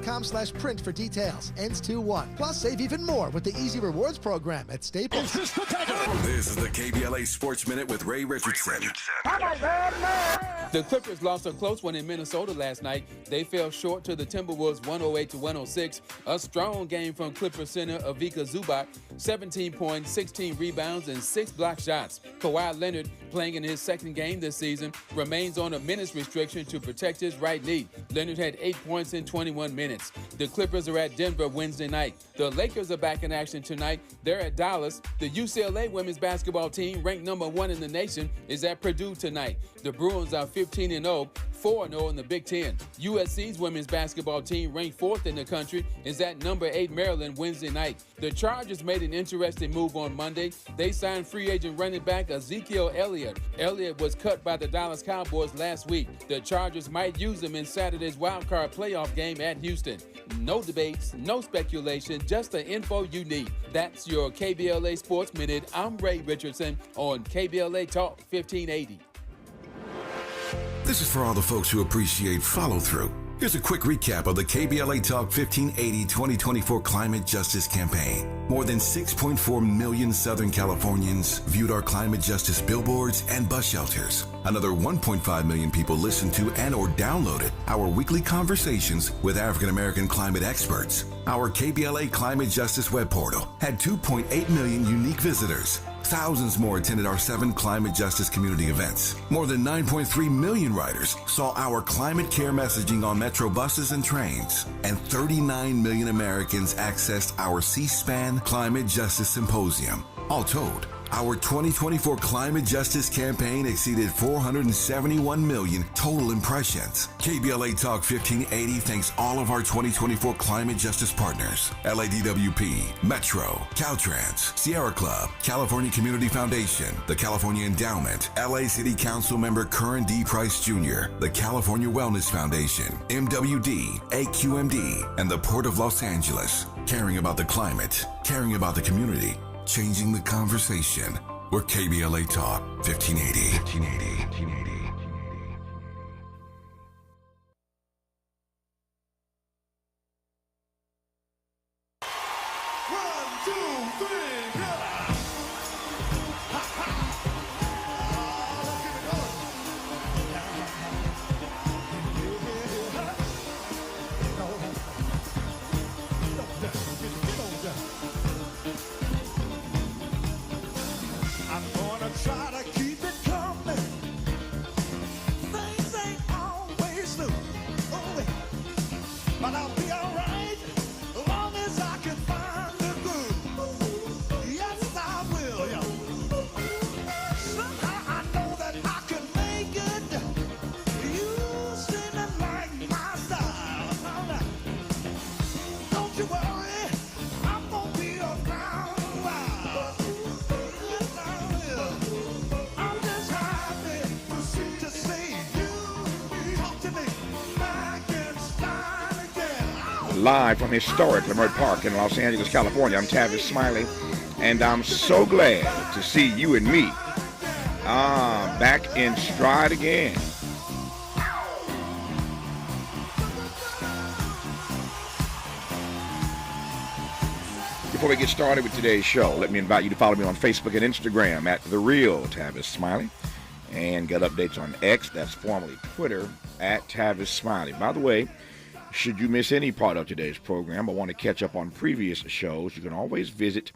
KBLA.com/print for details. Ends 2/1. Plus, save even more with the Easy Rewards program at Staples. This is the KBLA Sports Minute with Ray Richardson. The Clippers lost a close one in Minnesota last night. They fell short to the Timberwolves 108-106. A strong game from Clipper center Ivica Zubac, 17 points, 16 rebounds, and 6 block shots. Kawhi Leonard, playing in his second game this season, remains on a minutes restriction to protect his right knee. Leonard had 8 points in 21 minutes. The Clippers are at Denver Wednesday night. The Lakers are back in action tonight. They're at Dallas. The UCLA women's basketball team, ranked number 1 in the nation, is at Purdue tonight. The Bruins are 15-0, 4-0 in the Big Ten. USC's women's basketball team, ranked 4th in the country, is at number 8 Maryland Wednesday night. The Chargers made an interesting move on Monday. They signed free agent running back Ezekiel Elliott. Elliott was cut by the Dallas Cowboys last week. The Chargers might use him in Saturday's wildcard playoff game at Houston. No debates, no speculation, just the info you need. That's your KBLA Sports Minute. I'm Ray Richardson on KBLA Talk 1580. This is for all the folks who appreciate follow-through. Here's a quick recap of the KBLA Talk 1580 2024 Climate Justice Campaign. More than 6.4 million Southern Californians viewed our climate justice billboards and bus shelters. Another 1.5 million people listened to and or downloaded our weekly conversations with African American climate experts. Our KBLA Climate Justice web portal had 2.8 million unique visitors. Thousands more attended our 7 climate justice community events. More than 9.3 million riders saw our climate care messaging on metro buses and trains. And 39 million Americans accessed our C-SPAN Climate Justice Symposium. All told, our 2024 Climate Justice Campaign exceeded 471 million total impressions. KBLA Talk 1580 thanks all of our 2024 Climate Justice partners: LADWP, Metro, Caltrans, Sierra Club, California Community Foundation, the California Endowment, LA City Council member Curran D. Price Jr., the California Wellness Foundation, MWD, AQMD, and the Port of Los Angeles. Caring about the climate, caring about the community, changing the conversation. We're KBLA Talk 1580. 1580. Live from historic Leimert Park in Los Angeles, California, I'm Tavis Smiley, and I'm so glad to see you and me back in stride again. Before we get started with today's show, let me invite you to follow me on Facebook and Instagram at The Real Tavis Smiley, and get updates on X, that's formerly Twitter, at Tavis Smiley. By the way, should you miss any part of today's program or want to catch up on previous shows, you can always visit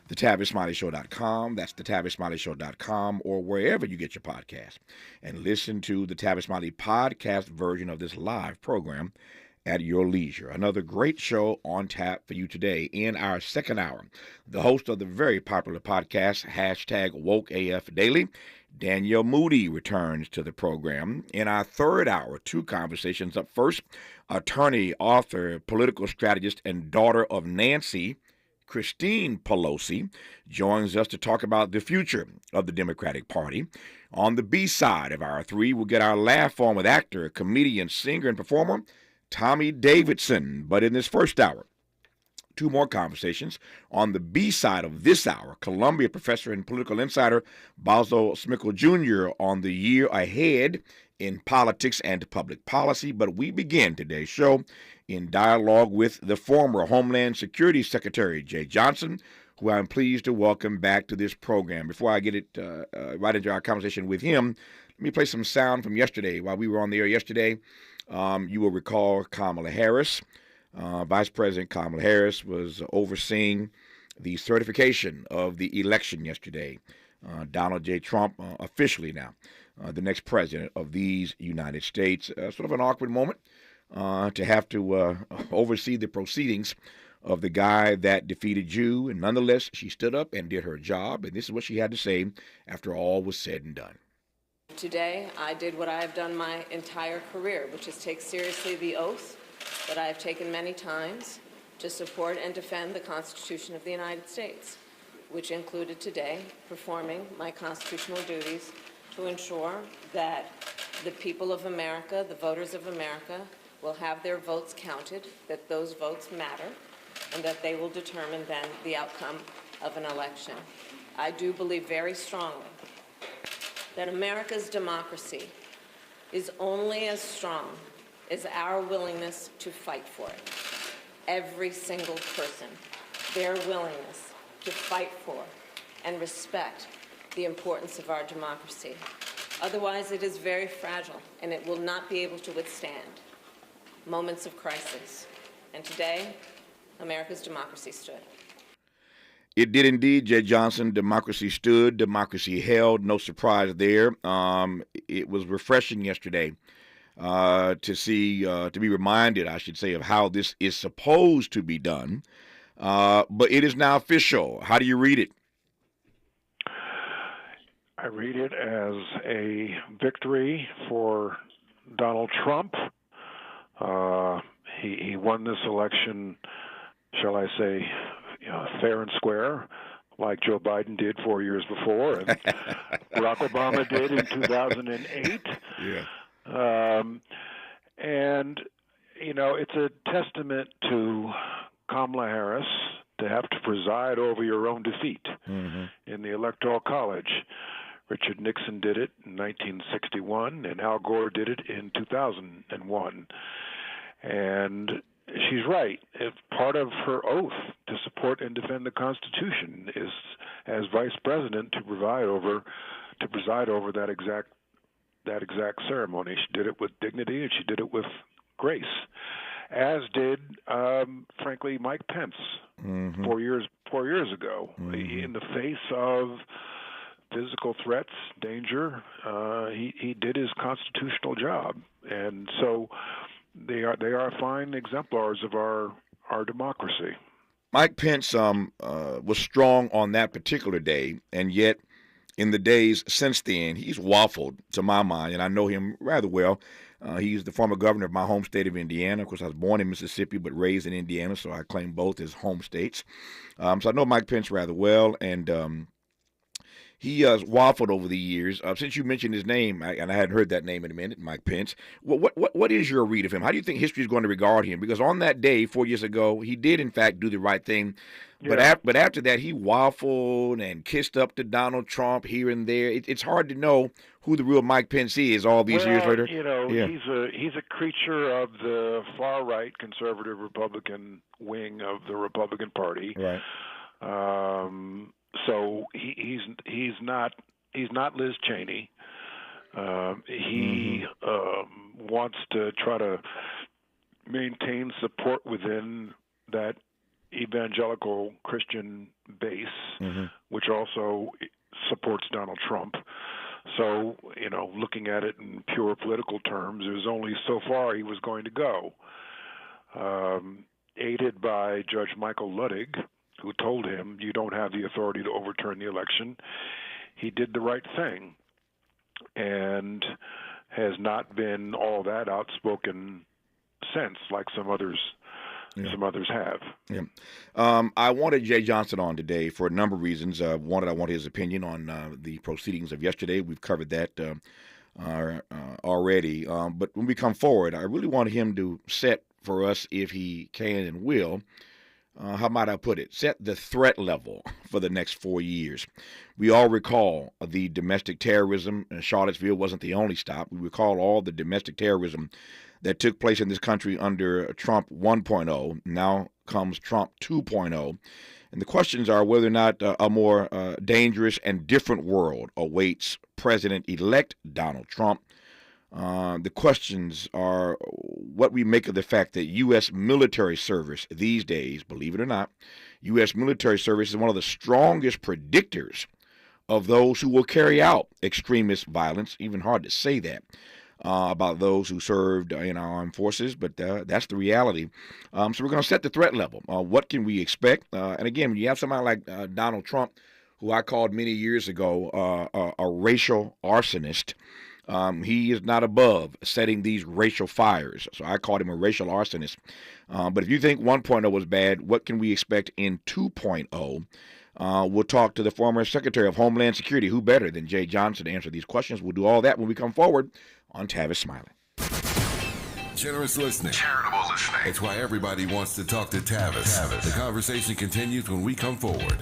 thetavissmileyshow.com. That's thetavissmileyshow.com, or wherever you get your podcast, and listen to the Tavis Smiley podcast version of this live program at your leisure. Another great show on tap for you today. In our second hour, the host of the very popular podcast, #WokeAF Daily, Danielle Moody, returns to the program. In our third hour, 2 conversations. Up first, attorney, author, political strategist, and daughter of Nancy, Christine Pelosi, joins us to talk about the future of the Democratic Party. On the B side of our 3, we'll get our laugh on with actor, comedian, singer, and performer Tommy Davidson. But in this first hour, 2 more conversations. On the B side of this hour, Columbia professor and political insider Basil Smikle Jr. on the year ahead in politics and public policy. But we begin today's show in dialogue with the former Homeland Security Secretary, Jay Johnson, who I'm pleased to welcome back to this program. Before I get it right into our conversation with him, let me play some sound from yesterday. While we were on the air yesterday, you will recall Kamala Harris. Vice President Kamala Harris was overseeing the certification of the election yesterday. Donald J. Trump, officially now, the next president of these United States. Sort of an awkward moment to have to oversee the proceedings of the guy that defeated you. And nonetheless, she stood up and did her job. And this is what she had to say after all was said and done. Today, I did what I have done my entire career, which is take seriously the oath that I have taken many times to support and defend the Constitution of the United States, which included today performing my constitutional duties to ensure that the people of America, the voters of America, will have their votes counted, that those votes matter, and that they will determine then the outcome of an election. I do believe very strongly that America's democracy is only as strong as our willingness to fight for it. Every single person, their willingness to fight for and respect the importance of our democracy. Otherwise, it is very fragile, and it will not be able to withstand moments of crisis. And today, America's democracy stood. It did indeed, Jay Johnson. Democracy stood, democracy held. No surprise there. It was refreshing yesterday to see, to be reminded, I should say, of how this is supposed to be done. But it is now official. How do you read it? I read it as a victory for Donald Trump. He won this election, shall I say, fair and square, like Joe Biden did 4 years before, and Barack Obama did in 2008. Yeah. And, it's a testament to Kamala Harris to have to preside over your own defeat in the Electoral College. Richard Nixon did it in 1961, and Al Gore did it in 2001. And she's right. If part of her oath to support and defend the Constitution is, as vice president, to preside over that exact ceremony. She did it with dignity, and she did it with grace, as did, frankly, Mike Pence 4 years ago, in the face of physical threats, danger. He did his constitutional job, and so they are fine exemplars of our democracy. Mike Pence was strong on that particular day, and yet in the days since then, he's waffled, to my mind, and I know him rather well. He's the former governor of my home state of Indiana. Of course, I was born in Mississippi but raised in Indiana, so I claim both as home states. So I know Mike Pence rather well, and he has waffled over the years. Since you mentioned his name, and I hadn't heard that name in a minute, Mike Pence, what is your read of him? How do you think history is going to regard him? Because on that day, 4 years ago, he did, in fact, do the right thing. Yeah. But after that, he waffled and kissed up to Donald Trump here and there. It's hard to know who the real Mike Pence is all these years later. He's a creature of the far-right conservative Republican wing of the Republican Party. Right. So he's not Liz Cheney. He wants to try to maintain support within that evangelical Christian base, which also supports Donald Trump. So, looking at it in pure political terms, there was only so far he was going to go. Aided by Judge Michael Luttig, who told him, you don't have the authority to overturn the election, he did the right thing and has not been all that outspoken since, like some others have. Yeah. I wanted Jay Johnson on today for a number of reasons. I want his opinion on the proceedings of yesterday. We've covered that already. But when we come forward, I really want him to set for us, if he can and will, how might I put it, set the threat level for the next 4 years. We all recall the domestic terrorism. Charlottesville wasn't the only stop. We recall all the domestic terrorism that took place in this country under Trump 1.0. Now comes Trump 2.0. And the questions are whether or not a more dangerous and different world awaits President-elect Donald Trump. The questions are what we make of the fact that U.S. military service these days, believe it or not, U.S. military service is one of the strongest predictors of those who will carry out extremist violence. Even hard to say that about those who served in our armed forces, but that's the reality. So we're going to set the threat level. What can we expect? And again, when you have somebody like Donald Trump, who I called many years ago a racial arsonist, he is not above setting these racial fires. So I called him a racial arsonist. But if you think 1.0 was bad, what can we expect in 2.0? We'll talk to the former Secretary of Homeland Security. Who better than Jay Johnson to answer these questions? We'll do all that when we come forward on Tavis Smiley. Generous listening. Charitable listening. It's why everybody wants to talk to Tavis. The conversation continues when we come forward.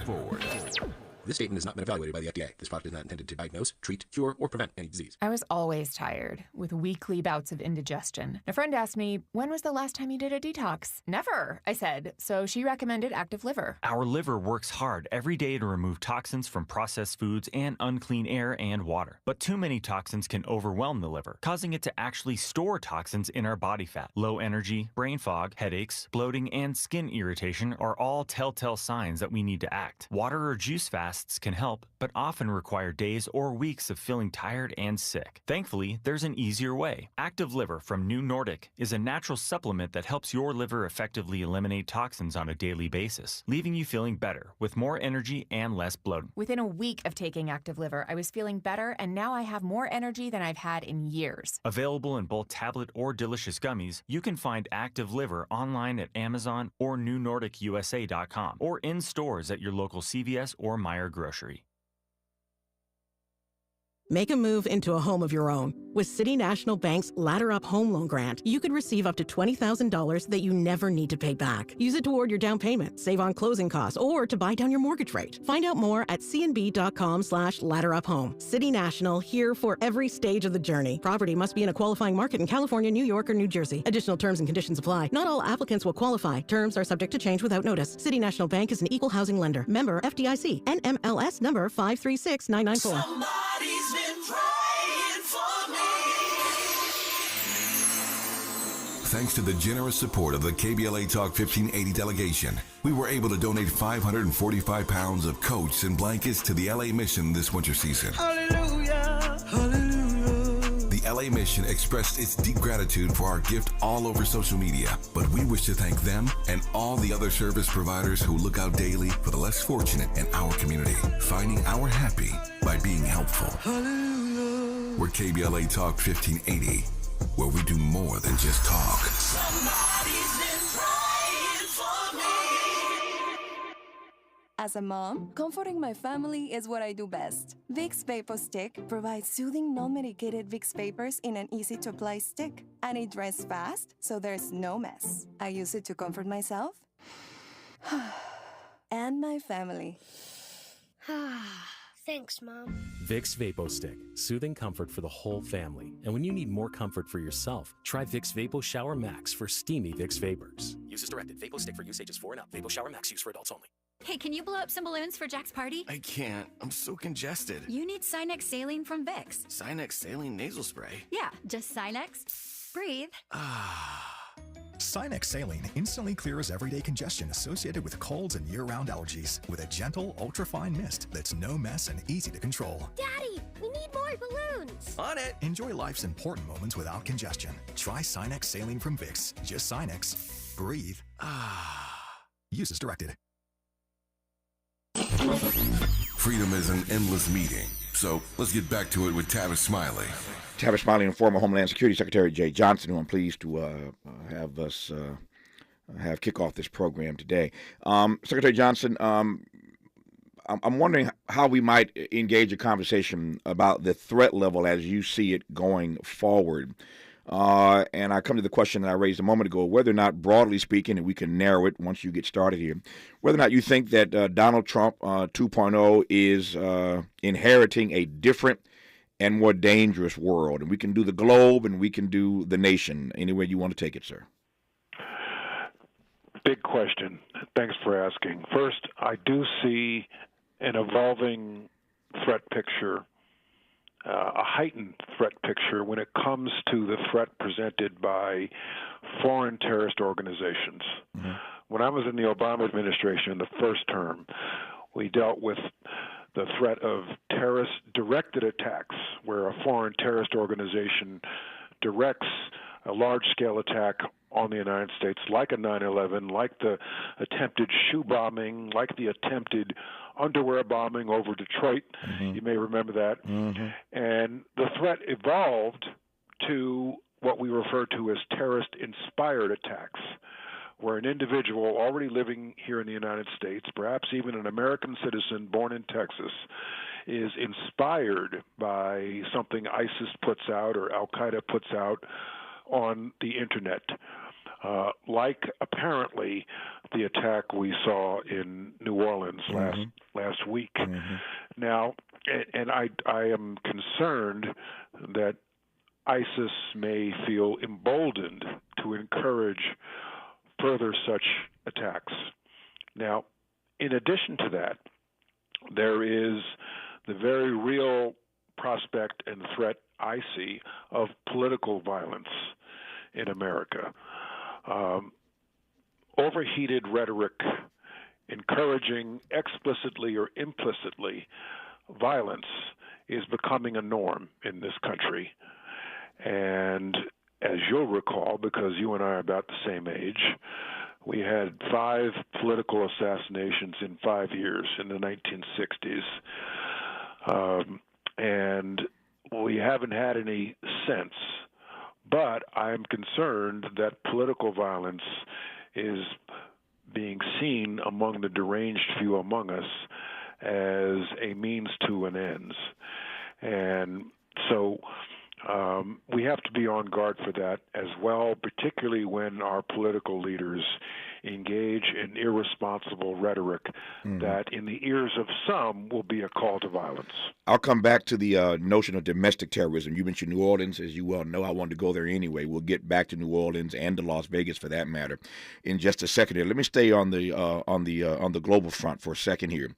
This statement has not been evaluated by the FDA. This product is not intended to diagnose, treat, cure, or prevent any disease. I was always tired, with weekly bouts of indigestion. A friend asked me, when was the last time you did a detox? Never, I said. So she recommended Active Liver. Our liver works hard every day to remove toxins from processed foods and unclean air and water. But too many toxins can overwhelm the liver, causing it to actually store toxins in our body fat. Low energy, brain fog, headaches, bloating, and skin irritation are all telltale signs that we need to act. Water or juice fasts can help, but often require days or weeks of feeling tired and sick. Thankfully, there's an easier way. Active Liver from New Nordic is a natural supplement that helps your liver effectively eliminate toxins on a daily basis, leaving you feeling better with more energy and less bloating. Within a week of taking Active Liver, I was feeling better, and now I have more energy than I've had in years. Available in both tablet or delicious gummies, you can find Active Liver online at Amazon or NewNordicUSA.com or in stores at your local CVS or Meijer grocery. Make a move into a home of your own. With City National Bank's Ladder Up Home Loan Grant, you could receive up to $20,000 that you never need to pay back. Use it toward your down payment, save on closing costs, or to buy down your mortgage rate. Find out more at cnb.com/ladderuphome. City National, here for every stage of the journey. Property must be in a qualifying market in California, New York, or New Jersey. Additional terms and conditions apply. Not all applicants will qualify. Terms are subject to change without notice. City National Bank is an equal housing lender. Member FDIC. NMLS number 536994. Somebody's been praying for me. Thanks to the generous support of the KBLA Talk 1580 delegation, we were able to donate 545 pounds of coats and blankets to the LA mission this winter season. Hallelujah, hallelujah. The LA mission expressed its deep gratitude for our gift all over social media, but we wish to thank them and all the other service providers who look out daily for the less fortunate in our community, finding our happy by being helpful. Hallelujah. We're KBLA Talk 1580, where we do more than just talk. Somebody's been praying for me. As a mom, comforting my family is what I do best. Vicks Vapor Stick provides soothing, non-medicated Vicks Vapors in an easy-to-apply stick. And it dries fast, so there's no mess. I use it to comfort myself and my family. Thanks, Mom. Vicks Vapo Stick, soothing comfort for the whole family. And when you need more comfort for yourself, try Vicks Vapo Shower Max for steamy Vicks Vapors. Use as directed. Vapo Stick for use ages 4 and up. Vapo Shower Max use for adults only. Hey, can you blow up some balloons for Jack's party? I can't. I'm so congested. You need Sinex Saline from Vicks. Sinex Saline Nasal Spray? Yeah, just Sinex. Breathe. Sinex Saline instantly clears everyday congestion associated with colds and year-round allergies with a gentle, ultra-fine mist that's no mess and easy to control. Daddy, we need more balloons. On it. Enjoy life's important moments without congestion. Try Sinex Saline from Vicks. Just Sinex. Breathe. Use as directed. Freedom is an endless meeting. So let's get back to it with Tavis Smiley. Tavis Smiley and former Homeland Security Secretary Jay Johnson, who I'm pleased to have us have kick off this program today. Secretary Johnson, I'm wondering how we might engage a conversation about the threat level as you see it going forward. And I come to the question that I raised a moment ago, whether or not, broadly speaking, and we can narrow it once you get started here, whether or not you think that Donald Trump 2.0 is inheriting a different and more dangerous world? And we can do the globe and we can do the nation. Any way you want to take it, sir. Big question. Thanks for asking. First, I do see an evolving threat picture, a heightened threat picture when it comes to the threat presented by foreign terrorist organizations. Mm-hmm. When I was in the Obama administration in the first term, we dealt with the threat of terrorist-directed attacks, where a foreign terrorist organization directs a large-scale attack on the United States, like a 9/11, like the attempted shoe bombing, like the attempted underwear bombing over Detroit. Mm-hmm. You may remember that. Mm-hmm. And the threat evolved to what we refer to as terrorist-inspired attacks, where an individual already living here in the United States, perhaps even an American citizen born in Texas, is inspired by something ISIS puts out or Al-Qaeda puts out on the Internet, like apparently the attack we saw in New Orleans last week. Mm-hmm. Now, and I am concerned that ISIS may feel emboldened to encourage further such attacks. Now, in addition to that, there is the very real prospect and threat I see of political violence in America. Overheated rhetoric encouraging explicitly or implicitly violence is becoming a norm in this country. And as you'll recall, because you and I are about the same age, we had 5 political assassinations in 5 years in the 1960s. And we haven't had any since. But I'm concerned that political violence is being seen among the deranged few among us as a means to an ends. And so we have to be on guard for that as well, particularly when our political leaders engage in irresponsible rhetoric that in the ears of some will be a call to violence. I'll come back to the notion of domestic terrorism. You mentioned New Orleans. As you well know, I wanted to go there anyway. We'll get back to New Orleans and to Las Vegas for that matter in just a second here. Let me stay on the global front for a second here.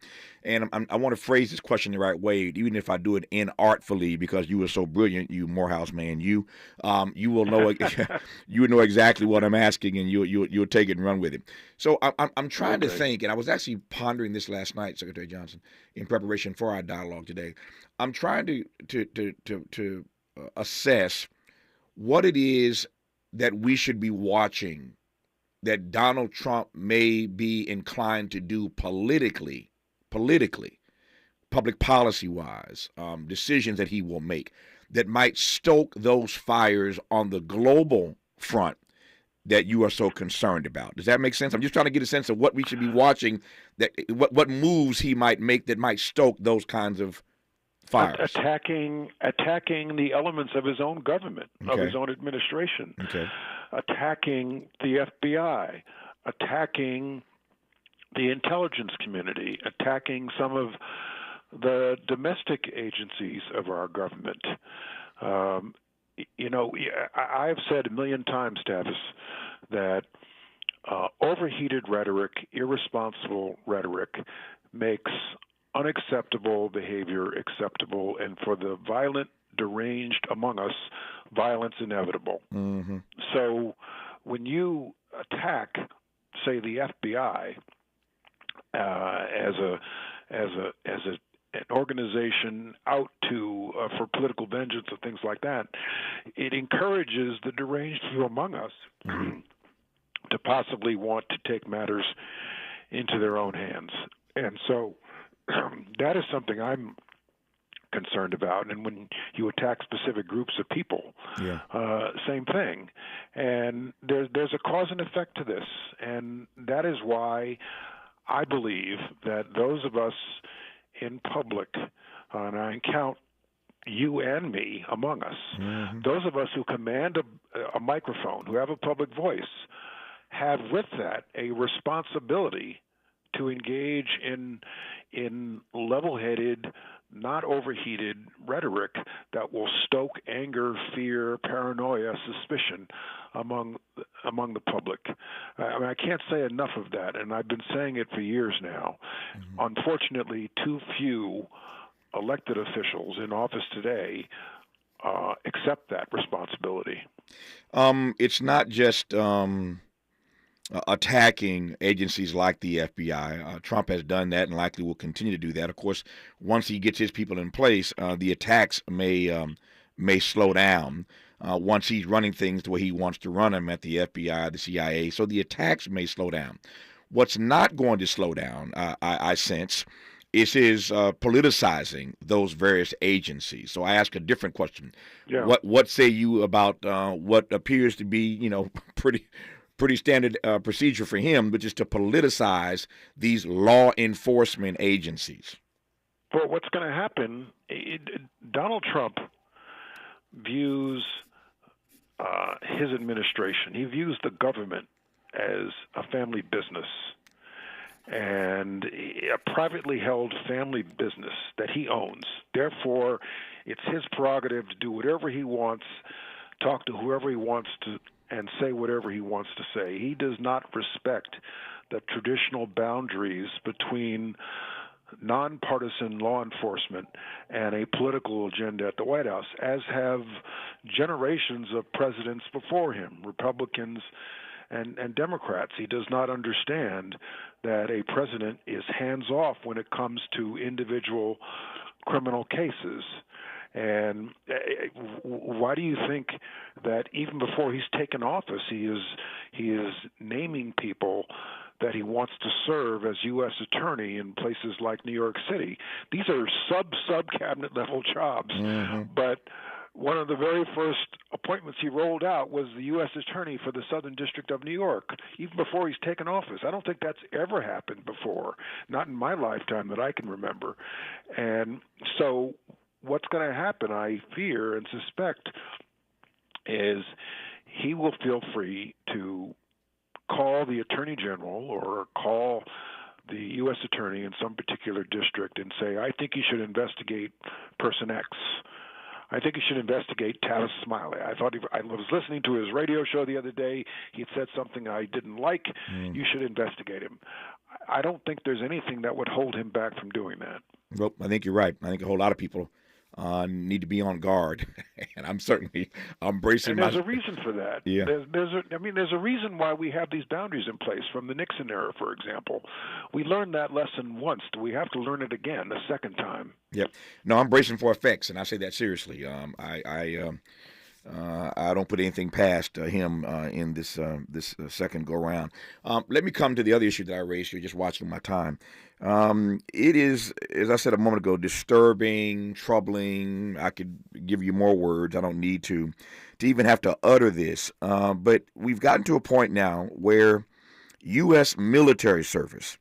And I want to phrase this question the right way, even if I do it inartfully, because you are so brilliant, you Morehouse man. You will know you know exactly what I'm asking, and you'll take it and run with it. So I'm trying to think, and I was actually pondering this last night, Secretary Johnson, in preparation for our dialogue today. I'm trying to assess what it is that we should be watching that Donald Trump may be inclined to do politically, public policy-wise, decisions that he will make that might stoke those fires on the global front that you are so concerned about. Does that make sense? I'm just trying to get a sense of what we should be watching, that what moves he might make that might stoke those kinds of fires. Attacking the elements of his own government, of his own administration. Attacking the FBI, attacking the intelligence community, attacking some of the domestic agencies of our government. I've said a million times, Tavis, that overheated rhetoric, irresponsible rhetoric makes unacceptable behavior acceptable, and for the violent, deranged among us, violence inevitable. Mm-hmm. So when you attack, say, the FBI as an organization out to for political vengeance and things like that, it encourages the deranged few among us to possibly want to take matters into their own hands. And so that is something I'm concerned about. And when you attack specific groups of people, same thing. And there's a cause and effect to this. And that is why I believe that those of us in public, and I count you and me among us, those of us who command a microphone, who have a public voice, have with that a responsibility to engage in level-headed, not overheated rhetoric that will stoke anger, fear, paranoia, suspicion among the public. I can't say enough of that, and I've been saying it for years now. Unfortunately, too few elected officials in office today accept that responsibility. It's not just attacking agencies like the FBI. Trump has done that and likely will continue to do that. Of course, once he gets his people in place, the attacks may slow down. Once he's running things the way he wants to run them at the FBI, the CIA, so the attacks may slow down. What's not going to slow down, I sense, is his politicizing those various agencies. So I ask a different question. Yeah. What say you about what appears to be, pretty standard procedure for him, which is to politicize these law enforcement agencies? Well, what's going to happen, Donald Trump views his administration, he views the government as a family business and a privately held family business that he owns. Therefore, it's his prerogative to do whatever he wants, talk to whoever he wants to, and say whatever he wants to say. He does not respect the traditional boundaries between nonpartisan law enforcement and a political agenda at the White House, as have generations of presidents before him, Republicans and Democrats. He does not understand that a president is hands-off when it comes to individual criminal cases. And why do you think that even before he's taken office, he is naming people that he wants to serve as U.S. attorney in places like New York City? These are sub-cabinet level jobs, but one of the very first appointments he rolled out was the U.S. attorney for the Southern District of New York, even before he's taken office. I don't think that's ever happened before, not in my lifetime that I can remember. And so what's going to happen, I fear and suspect, is he will feel free to call the attorney general or call the U.S. attorney in some particular district and say, I think you should investigate person X. I think you should investigate Tavis Smiley. I was listening to his radio show the other day. He said something I didn't like. You should investigate him. I don't think there's anything that would hold him back from doing that. Well, I think you're right. I think a whole lot of people need to be on guard, and I'm certainly embracing. And there's a reason for that. Yeah. There's a reason why we have these boundaries in place from the Nixon era, for example. We learned that lesson once. Do we have to learn it again a second time? Yep. No, I'm bracing for effects, and I say that seriously. I don't put anything past him in this second go round. Let me come to the other issue that I raised here, just watching my time. It is, as I said a moment ago, disturbing, troubling. I could give you more words. I don't need to even have to utter this. But we've gotten to a point now where U.S. military service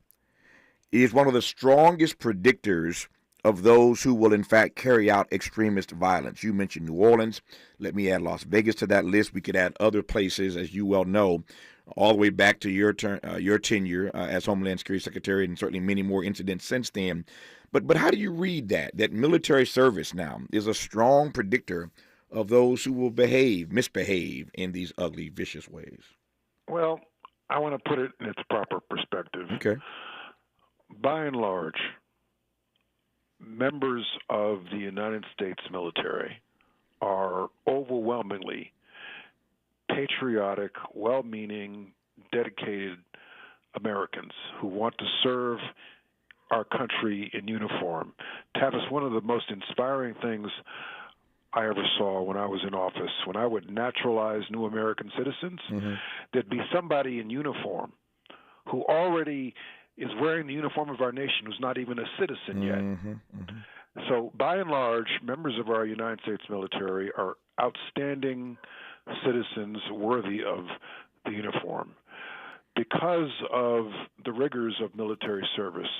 is one of the strongest predictors of those who will, in fact, carry out extremist violence. You mentioned New Orleans. Let me add Las Vegas to that list. We could add other places, as you well know, all the way back to your tenure as Homeland Security Secretary, and certainly many more incidents since then. But how do you read that military service now is a strong predictor of those who will misbehave in these ugly, vicious ways? Well, I want to put it in its proper perspective. Okay. By and large, members of the United States military are overwhelmingly patriotic, well-meaning, dedicated Americans who want to serve our country in uniform. Tavis, one of the most inspiring things I ever saw when I was in office, when I would naturalize new American citizens, there'd be somebody in uniform who already is wearing the uniform of our nation who's not even a citizen yet. So by and large, members of our United States military are outstanding citizens worthy of the uniform. Because of the rigors of military service,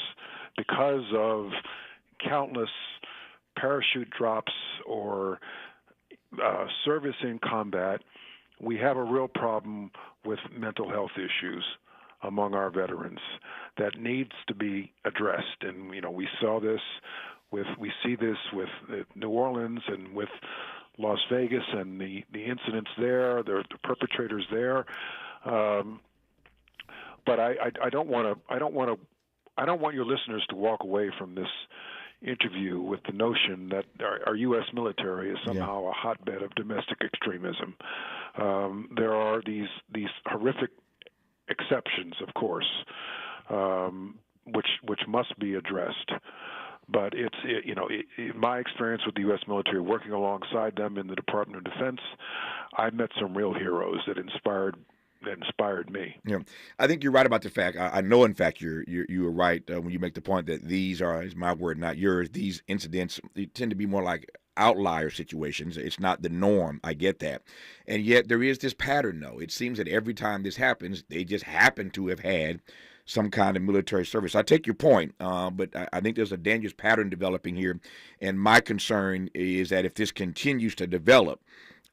because of countless parachute drops or service in combat, we have a real problem with mental health issues among our veterans. that needs to be addressed. And we see this with New Orleans and with Las Vegas and the incidents there, the perpetrators there. But I don't want your listeners to walk away from this interview with the notion that our U.S. military is somehow a hotbed of domestic extremism. There are these horrific exceptions, of course, which must be addressed. But in my experience with the U.S. military, working alongside them in the Department of Defense, I met some real heroes that inspired me. Yeah, I think you're right about the fact. I know, in fact, you were right when you make the point that these are, is my word, not yours. These incidents tend to be more like outlier situations. It's not the norm. I get that. And yet there is this pattern, though. It seems that every time this happens, they just happen to have had some kind of military service. I take your point, but I think there's a dangerous pattern developing here. And my concern is that if this continues to develop,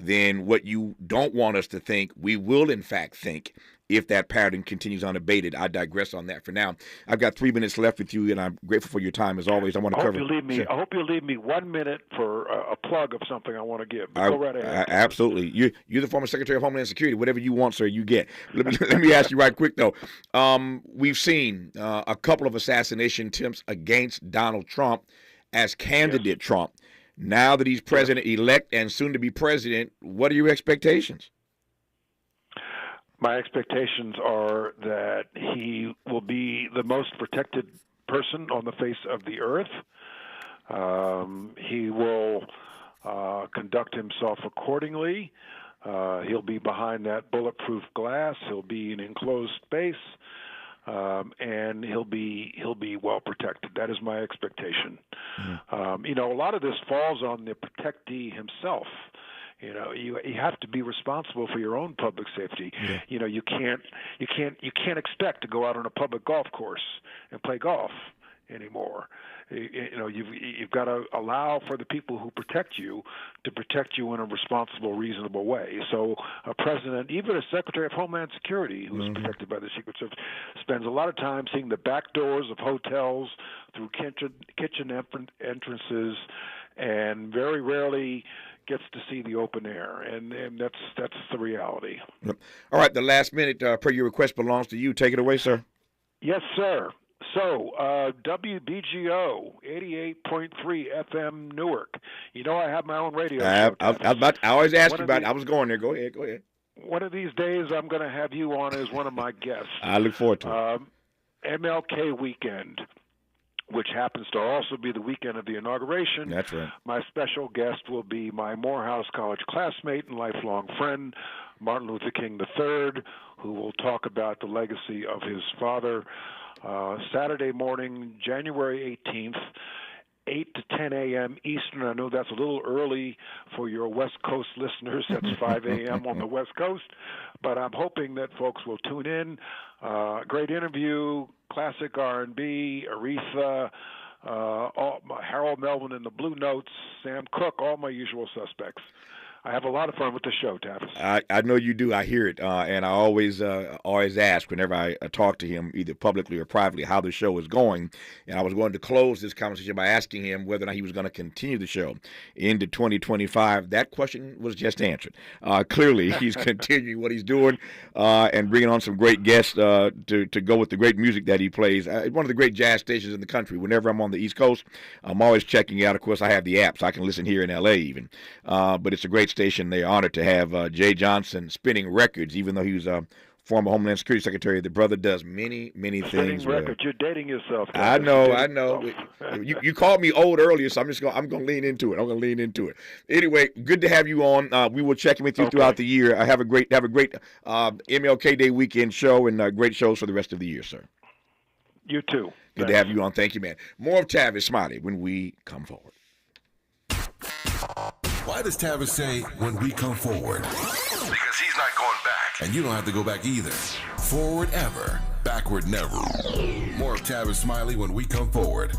then what you don't want us to think, we will in fact think if that pattern continues unabated. I digress on that for now. I've got 3 minutes left with you, and I'm grateful for your time as always. I want to cover. I hope you'll leave me 1 minute for a plug of something I want to give. Go right ahead. Absolutely. You're the former Secretary of Homeland Security. Whatever you want, sir, you get. Let me ask you right quick, though. We've seen a couple of assassination attempts against Donald Trump as candidate Trump. Now that he's president-elect and soon to be president, what are your expectations? My expectations are that he will be the most protected person on the face of the earth. He will conduct himself accordingly. He'll be behind that bulletproof glass. He'll be in an enclosed space. And he'll be well protected. That is my expectation. Mm-hmm. A lot of this falls on the protectee himself. You have to be responsible for your own public safety. Yeah. You can't expect to go out on a public golf course and play golf anymore. You've got to allow for the people who protect you to protect you in a responsible, reasonable way. So a president, even a Secretary of Homeland Security who's protected by the Secret Service, spends a lot of time seeing the back doors of hotels through kitchen entrances, and very rarely gets to see the open air, and that's the reality. All right, the last minute per your request belongs to you. Take it away, sir. Yes, sir. So, WBGO 88.3 FM Newark. I have my own radio show. I always ask you about it. I was going there. Go ahead. One of these days, I'm going to have you on as one of my guests. I look forward to it. MLK weekend, which happens to also be the weekend of the inauguration. That's right. My special guest will be my Morehouse College classmate and lifelong friend, Martin Luther King III, who will talk about the legacy of his father. Saturday morning, January 18th, 8 to 10 a.m. Eastern. I know that's a little early for your West Coast listeners. That's 5 a.m. on the West Coast. But I'm hoping that folks will tune in. Great interview, classic R&B, Aretha, Harold Melvin and the Blue Notes, Sam Cooke, all my usual suspects. I have a lot of fun with the show, Tavis. I know you do. I hear it, and I always ask whenever I talk to him, either publicly or privately, how the show is going. And I was going to close this conversation by asking him whether or not he was going to continue the show into 2025. That question was just answered. Clearly, he's continuing what he's doing and bringing on some great guests to go with the great music that he plays. One of the great jazz stations in the country. Whenever I'm on the East Coast, I'm always checking out. Of course, I have the app, so I can listen here in L.A. even. But it's a great station. They're honored to have Jay Johnson spinning records, even though he was a former Homeland Security Secretary. The brother does many things well. Records. You're dating yourself. I know. You called me old earlier, so I'm going to lean into it. Anyway, good to have you on. We will check in with you throughout the year. Have a great MLK Day weekend show and great shows for the rest of the year, sir. You too. Good to have you on. Thank you, man. More of Tavis Smiley when we come forward. Why does Tavis say when we come forward? Because he's not going back. And you don't have to go back either. Forward ever, backward never. More of Tavis Smiley when we come forward.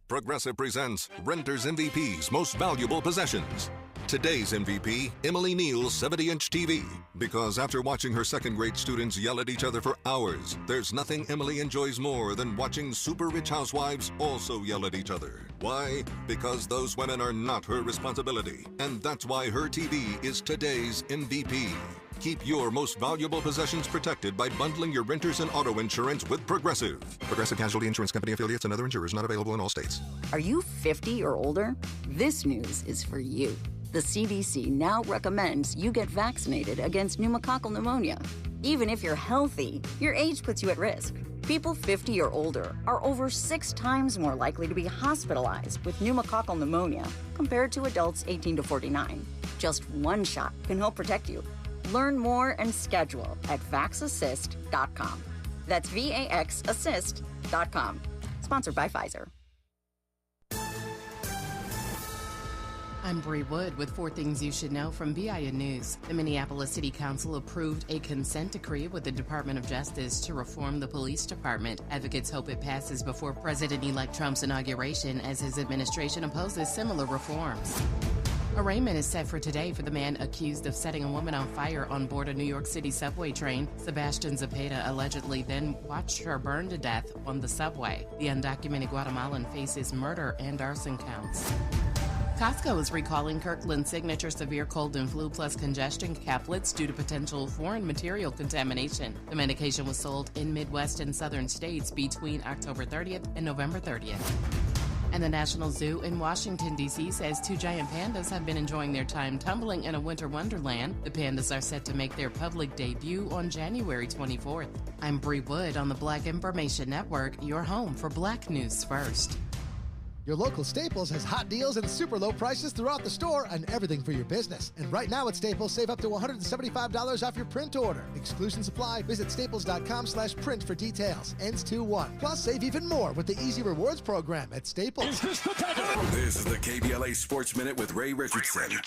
Progressive presents Renter's MVP's Most Valuable Possessions. Today's MVP, Emily Neal's 70-inch TV. Because after watching her second-grade students yell at each other for hours, there's nothing Emily enjoys more than watching super rich housewives also yell at each other. Why? Because those women are not her responsibility. And that's why her TV is today's MVP. Keep your most valuable possessions protected by bundling your renters and auto insurance with Progressive. Progressive Casualty Insurance Company affiliates and other insurers not available in all states. Are you 50 or older? This news is for you. The CDC now recommends you get vaccinated against pneumococcal pneumonia. Even if you're healthy, your age puts you at risk. People 50 or older are over 6 times more likely to be hospitalized with pneumococcal pneumonia compared to adults 18 to 49. Just one shot can help protect you. Learn more and schedule at vaxassist.com. That's VAXassist.com. Sponsored by Pfizer. I'm Bree Wood with 4 things you should know from BIN News. The Minneapolis City Council approved a consent decree with the Department of Justice to reform the police department. Advocates hope it passes before President-elect Trump's inauguration, as his administration opposes similar reforms. Arraignment is set for today for the man accused of setting a woman on fire on board a New York City subway train. Sebastian Zepeda allegedly then watched her burn to death on the subway. The undocumented Guatemalan faces murder and arson counts. Costco is recalling Kirkland Signature Severe Cold and Flu Plus Congestion Caplets due to potential foreign material contamination. The medication was sold in Midwest and Southern states between October 30th and November 30th. And the National Zoo in Washington, D.C. says 2 giant pandas have been enjoying their time tumbling in a winter wonderland. The pandas are set to make their public debut on January 24th. I'm Bree Wood on the Black Information Network, your home for Black News First. Your local Staples has hot deals and super low prices throughout the store on everything for your business. And right now at Staples, save up to $175 off your print order. Exclusions apply. Visit staples.com/print for details. Ends 2/1. Plus, save even more with the Easy Rewards program at Staples. This is the KBLA Sports Minute with Ray Richardson.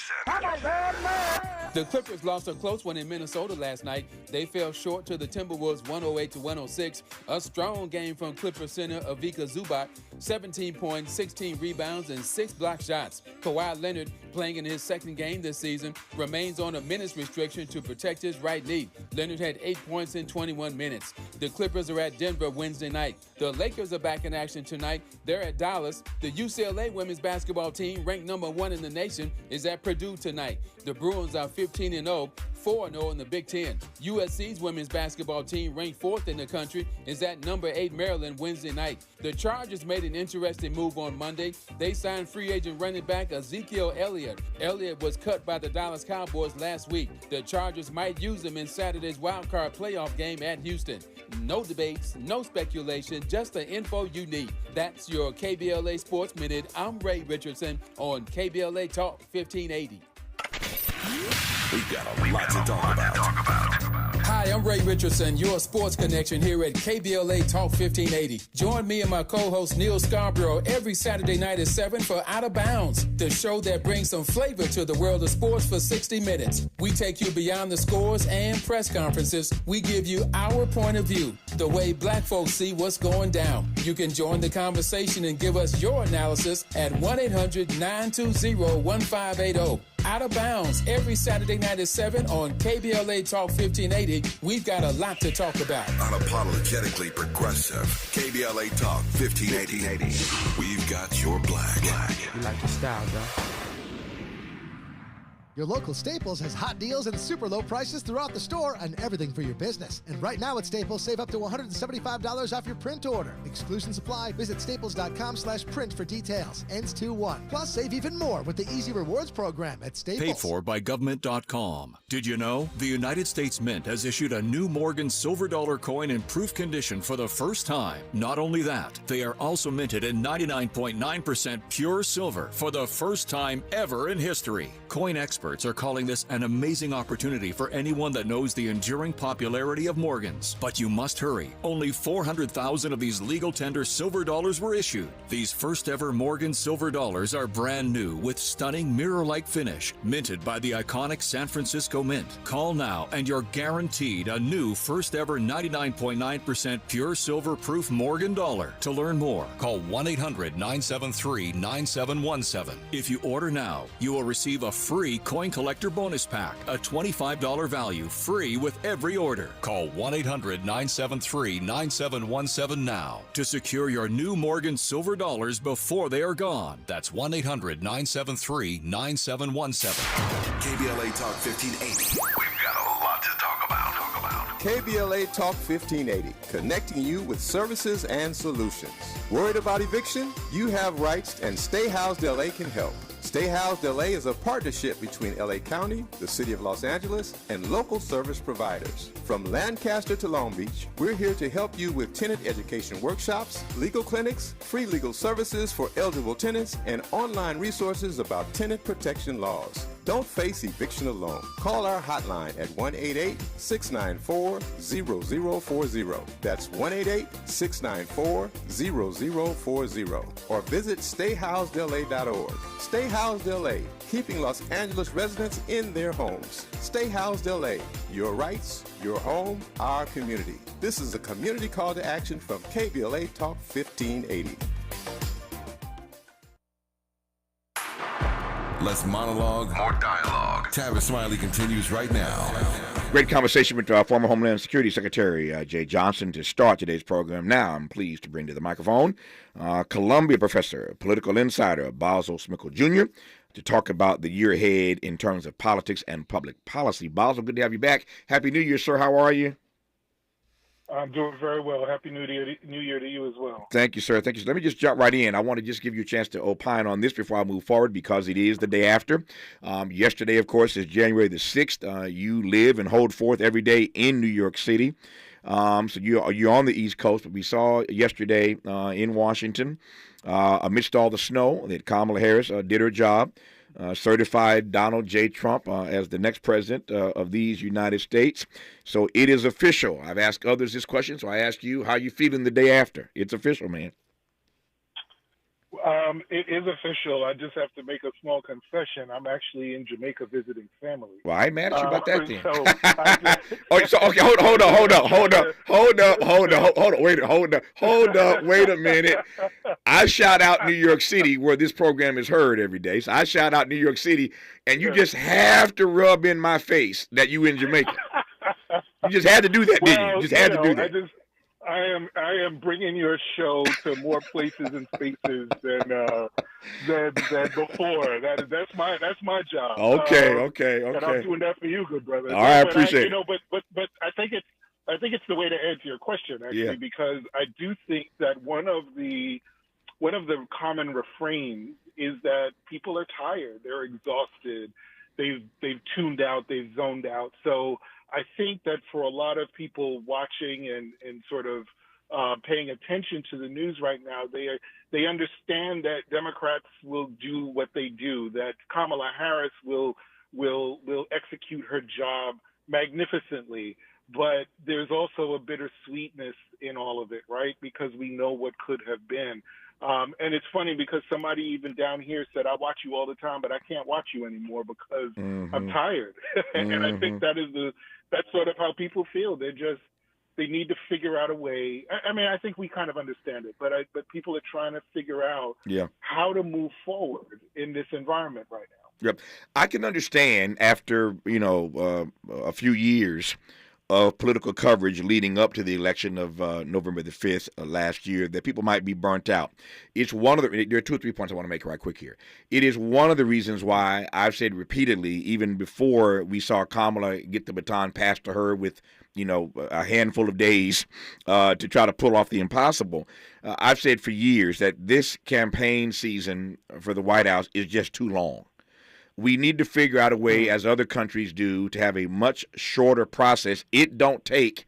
The Clippers lost a close one in Minnesota last night. They fell short to the Timberwolves 108-106. A strong game from Clipper center Ivica Zubac, 17 points, 16 rebounds, and 6 block shots. Kawhi Leonard, playing in his second game this season, remains on a minutes restriction to protect his right knee. Leonard had 8 points in 21 minutes. The Clippers are at Denver Wednesday night. The Lakers are back in action tonight. They're at Dallas. The UCLA women's basketball team, ranked number 1 in the nation, is at Purdue tonight. The Bruins are 15-0, 4-0 in the Big Ten. USC's women's basketball team, ranked 4th in the country, is at number 8 Maryland Wednesday night. The Chargers made an interesting move on Monday. They signed free agent running back Ezekiel Elliott. Elliott was cut by the Dallas Cowboys last week. The Chargers might use him in Saturday's wildcard playoff game at Houston. No debates, no speculation, just the info you need. That's your KBLA Sports Minute. I'm Ray Richardson on KBLA Talk 1580. We've got a lot to talk about. Hi, I'm Ray Richardson, your sports connection here at KBLA Talk 1580. Join me and my co-host Neil Scarborough every Saturday night at 7 for Out of Bounds, the show that brings some flavor to the world of sports for 60 minutes. We take you beyond the scores and press conferences. We give you our point of view, the way black folks see what's going down. You can join the conversation and give us your analysis at 1-800-920-1580. Out of Bounds every Saturday night at 7 on KBLA Talk 1580. We've got a lot to talk about. Unapologetically progressive. KBLA Talk 1580. We've got your black. You like your style, though. Your local Staples has hot deals and super low prices throughout the store on everything for your business. And right now at Staples, save up to $175 off your print order. Exclusions apply. Visit staples.com/print for details. Ends 2/1. Plus, save even more with the Easy Rewards program at Staples. Paid for by government.com. Did you know the United States Mint has issued a new Morgan silver dollar coin in proof condition for the first time? Not only that, they are also minted in 99.9% pure silver for the first time ever in history. Coin experts experts are calling this an amazing opportunity for anyone that knows the enduring popularity of Morgans. But you must hurry. Only 400,000 of these legal tender silver dollars were issued. These first ever Morgan silver dollars are brand new with stunning mirror-like finish, minted by the iconic San Francisco Mint. Call now and you're guaranteed a new first ever 99.9% pure silver proof Morgan dollar. To learn more, call 1-800-973-9717. If you order now, you will receive a free coin collector bonus pack, a $25 value, free with every order. Call 1-800-973-9717 now to secure your new Morgan silver dollars before they are gone. That's 1-800-973-9717. KBLA Talk 1580. We've got a lot to talk about. KBLA Talk 1580, connecting you with services and solutions. Worried about eviction? You have rights, and Stay Housed LA can help. Stay Housed LA is a partnership between LA County, the City of Los Angeles, and local service providers. From Lancaster to Long Beach, we're here to help you with tenant education workshops, legal clinics, free legal services for eligible tenants, and online resources about tenant protection laws. Don't face eviction alone. Call our hotline at 1-888-694-0040. That's 1-888-694-0040. Or visit stayhousedla.org. Stay Housed LA, keeping Los Angeles residents in their homes. Stay Housed LA, your rights, your home, our community. This is a community call to action from KBLA Talk 1580. Less monologue, more dialogue. Tavis Smiley continues right now. Great conversation with former Homeland Security Secretary Jay Johnson to start today's program. Now I'm pleased to bring to the microphone Columbia professor, political insider Basil Smickle Jr. to talk about the year ahead in terms of politics and public policy. Basil, good to have you back. Happy New Year, sir. How are you? I'm doing very well. Happy New Year to you as well. Thank you, sir. Thank you. So let me just jump right in. I want to just give you a chance to opine on this before I move forward because it is the day after. Yesterday, of course, is January the 6th. You live and hold forth every day in New York City. So you're on the East Coast, but we saw yesterday in Washington, amidst all the snow, that Kamala Harris did her job. Certified Donald J. Trump as the next president of these United States. So it is official. I've asked others this question, so I ask you, how you feeling the day after? It's official, man. It is official. I just have to make a small confession. I'm actually in Jamaica visiting family. Well, I ain't mad at you about that then. Hold up. Wait a minute. I shout out New York City where this program is heard every day. So I shout out New York City, and you just have to rub in my face that you in Jamaica. You just had to do that, didn't you? Just had to do that. I am bringing your show to more places and spaces than before. That's my job. Okay. And I'm doing that for you, good brother. All right, I appreciate it. But I think it's the way to answer your question actually, because I do think that one of the common refrains is that people are tired, they're exhausted, they've tuned out, they've zoned out. So I think that for a lot of people watching and sort of paying attention to the news right now, they understand that Democrats will do what they do, that Kamala Harris will execute her job magnificently. But there's also a bittersweetness in all of it, right? Because we know what could have been. And it's funny because somebody even down here said, I watch you all the time, but I can't watch you anymore because I'm tired. And I think that's sort of how people feel. They need to figure out a way. I mean, I think we kind of understand it, but people are trying to figure out how to move forward in this environment right now. Yep. I can understand after, a few years of political coverage leading up to the election of November the 5th last year that people might be burnt out. It's one of there are 2 or 3 points I want to make right quick here. It is one of the reasons why I've said repeatedly, even before we saw Kamala get the baton passed to her with, a handful of days to try to pull off the impossible. I've said for years that this campaign season for the White House is just too long. We need to figure out a way, as other countries do, to have a much shorter process. It don't take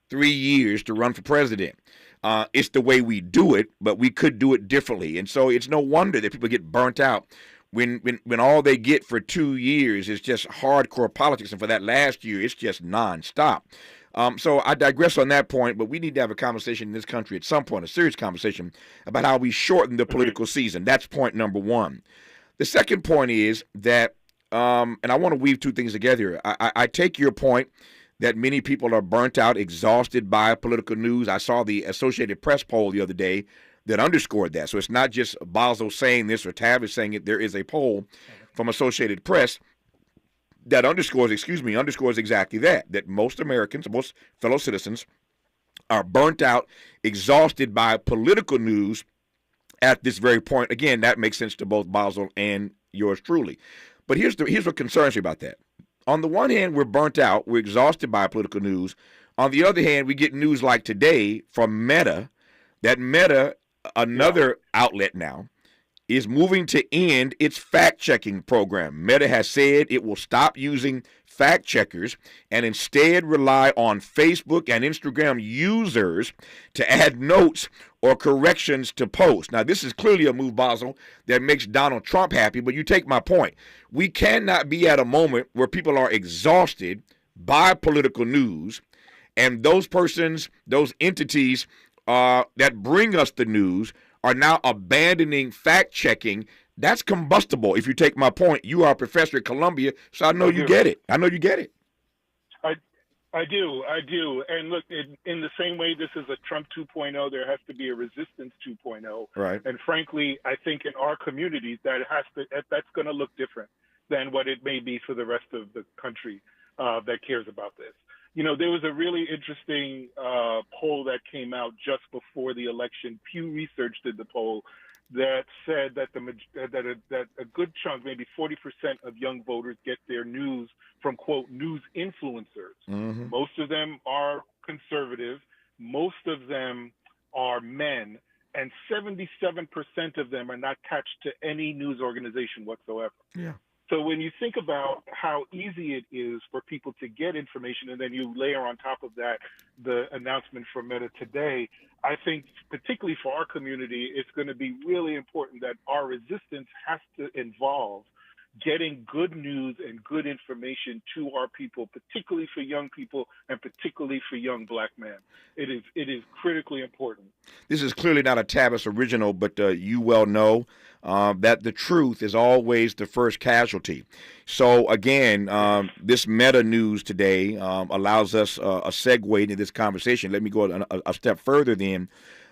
3 years to run for president. It's the way we do it, but we could do it differently. And so it's no wonder that people get burnt out when all they get for 2 years is just hardcore politics, and for that last year, it's just nonstop. So I digress on that point, but we need to have a conversation in this country at some point, a serious conversation about how we shorten the political season. That's point number one. The second point is that, and I want to weave two things together. I take your point that many people are burnt out, exhausted by political news. I saw the Associated Press poll the other day that underscored that. So it's not just Basel saying this or Tavis saying it. There is a poll from Associated Press that underscores exactly that most Americans, most fellow citizens are burnt out, exhausted by political news at this very point. Again, that makes sense to both Basel and yours truly. But here's what concerns me about that. On the one hand, we're burnt out, we're exhausted by political news. On the other hand, we get news like today from Meta, that Meta, another outlet now, is moving to end its fact-checking program. Meta has said it will stop using fact-checkers and instead rely on Facebook and Instagram users to add notes or corrections to posts. Now, this is clearly a move, Basel, that makes Donald Trump happy, but you take my point. We cannot be at a moment where people are exhausted by political news, and those persons, those entities that bring us the news are now abandoning fact-checking. That's combustible. If you take my point, you are a professor at Columbia, so I know you get it. I know you get it. I do. And look, in the same way this is a Trump 2.0, there has to be a resistance 2.0. Right. And frankly, I think in our communities that's going to look different than what it may be for the rest of the country that cares about this. You know, there was a really interesting poll that came out just before the election. Pew Research did the poll that said that that a good chunk, maybe 40% of young voters get their news from, quote, news influencers. Mm-hmm. Most of them are conservative. Most of them are men. And 77% of them are not attached to any news organization whatsoever. Yeah. So when you think about how easy it is for people to get information, and then you layer on top of that the announcement from Meta today, I think particularly for our community, it's going to be really important that our resistance has to involve getting good news and good information to our people, particularly for young people and particularly for young black men. It is critically important. This is clearly not a Tavis original, but you well know that the truth is always the first casualty. So again, this Meta news today allows us a segue into this conversation. Let me go a step further then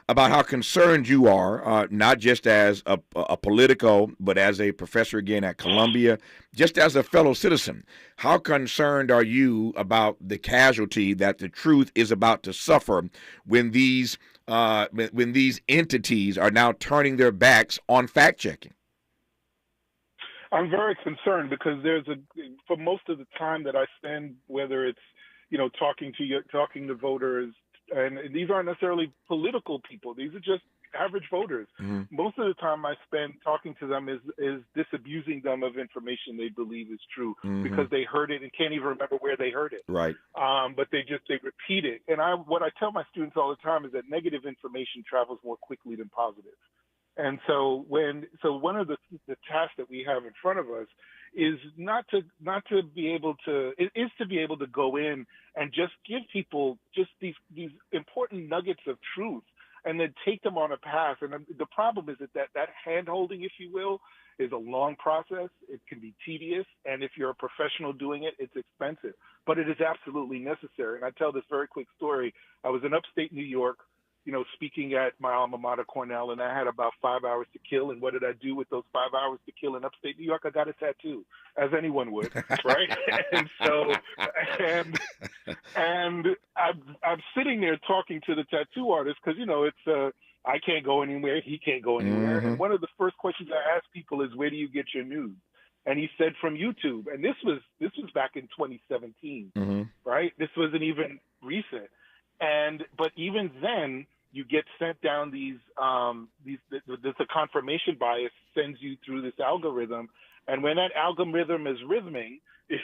about how concerned you are, not just as a Politico, but as a professor again at Columbia, just as a fellow citizen. How concerned are you about the casualty that the truth is about to suffer when these entities are now turning their backs on fact-checking? I'm very concerned because for most of the time that I spend, whether it's, talking to voters, and these aren't necessarily political people. These are just average voters. Mm-hmm. Most of the time I spend talking to them is disabusing them of information they believe is true because they heard it and can't even remember where they heard it. Right. But they repeat it. And what I tell my students all the time is that negative information travels more quickly than positive. And so one of the tasks that we have in front of us is to be able to go in and just give people just these important nuggets of truth and then take them on a path. And the problem is that hand-holding, if you will, is a long process. It can be tedious. And if you're a professional doing it, it's expensive. But it is absolutely necessary. And I tell this very quick story. I was in upstate New York, speaking at my alma mater, Cornell, and I had about 5 hours to kill. And what did I do with those 5 hours to kill in upstate New York? I got a tattoo, as anyone would, right? and I'm sitting there talking to the tattoo artist because, it's I can't go anywhere, he can't go anywhere. Mm-hmm. And one of the first questions I ask people is, where do you get your news? And he said, from YouTube. And this was back in 2017, right? This wasn't even recent. But even then, you get sent down the confirmation bias sends you through this algorithm. And when that algorithm is rhythming,